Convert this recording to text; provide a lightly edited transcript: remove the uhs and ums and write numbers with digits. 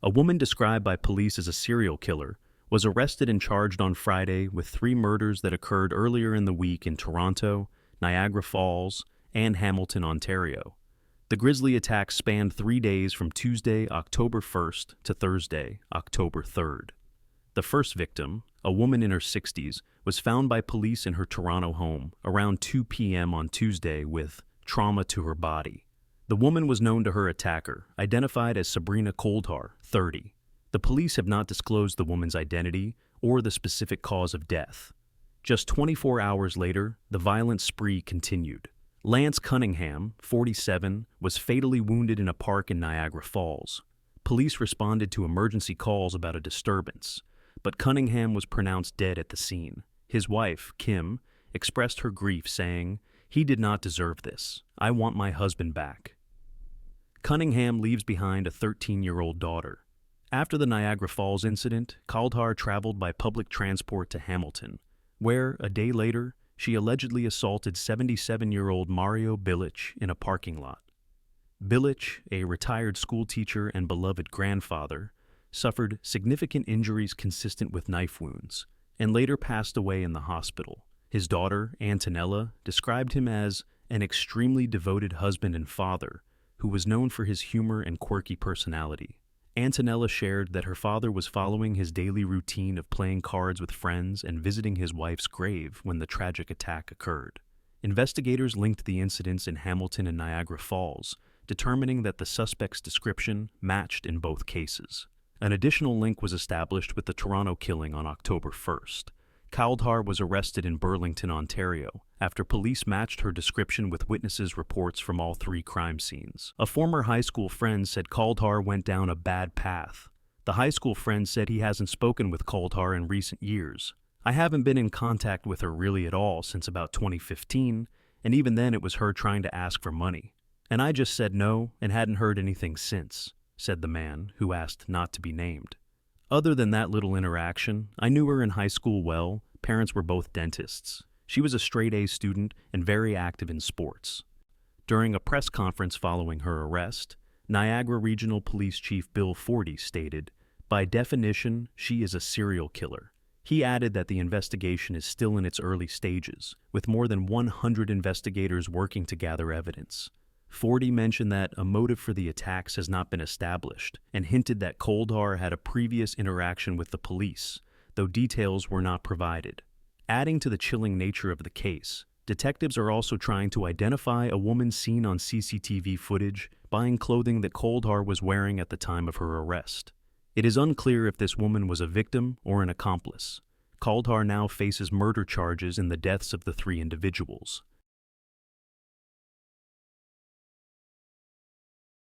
A woman described by police as a serial killer was arrested and charged on Friday with 3 murders that occurred earlier in the week in Toronto, Niagara Falls, and Hamilton, Ontario. The grisly attack spanned 3 days from Tuesday, October 1st to Thursday, October 3rd. The first victim, a woman in her 60s, was found by police in her Toronto home around 2 p.m. on Tuesday with trauma to her body. The woman was known to her attacker, identified as Sabrina Coldhar, 30. The police have not disclosed the woman's identity or the specific cause of death. Just 24 hours later, the violent spree continued. Lance Cunningham, 47, was fatally wounded in a park in Niagara Falls. Police responded to emergency calls about a disturbance, but Cunningham was pronounced dead at the scene. His wife, Kim, expressed her grief, saying, "He did not deserve this. I want my husband back." Cunningham leaves behind a 13-year-old daughter. After the Niagara Falls incident, Coldhar traveled by public transport to Hamilton, where, a day later, she allegedly assaulted 77-year-old Mario Bilic in a parking lot. Bilic, a retired schoolteacher and beloved grandfather, suffered significant injuries consistent with knife wounds, and later passed away in the hospital. His daughter, Antonella, described him as an extremely devoted husband and father who was known for his humor and quirky personality. Antonella shared that her father was following his daily routine of playing cards with friends and visiting his wife's grave when the tragic attack occurred. Investigators linked the incidents in Hamilton and Niagara Falls, determining that the suspect's description matched in both cases. An additional link was established with the Toronto killing on October 1st. Coldhar was arrested in Burlington, Ontario, after police matched her description with witnesses' reports from all 3 crime scenes. A former high school friend said Coldhar went down a bad path. The high school friend said he hasn't spoken with Coldhar in recent years. "I haven't been in contact with her really at all since about 2015, and even then it was her trying to ask for money. And I just said no and hadn't heard anything since," said the man, who asked not to be named. "Other than that little interaction, I knew her in high school well. Parents were both dentists. She was a straight-A student and very active in sports." During a press conference following her arrest, Niagara Regional Police Chief Bill Forty stated, "By definition, she is a serial killer." He added that the investigation is still in its early stages, with more than 100 investigators working to gather evidence. Forty mentioned that a motive for the attacks has not been established and hinted that Coldhar had a previous interaction with the police, though details were not provided. Adding to the chilling nature of the case, detectives are also trying to identify a woman seen on CCTV footage buying clothing that Coldhar was wearing at the time of her arrest. It is unclear if this woman was a victim or an accomplice. Coldhar now faces murder charges in the deaths of the 3 individuals.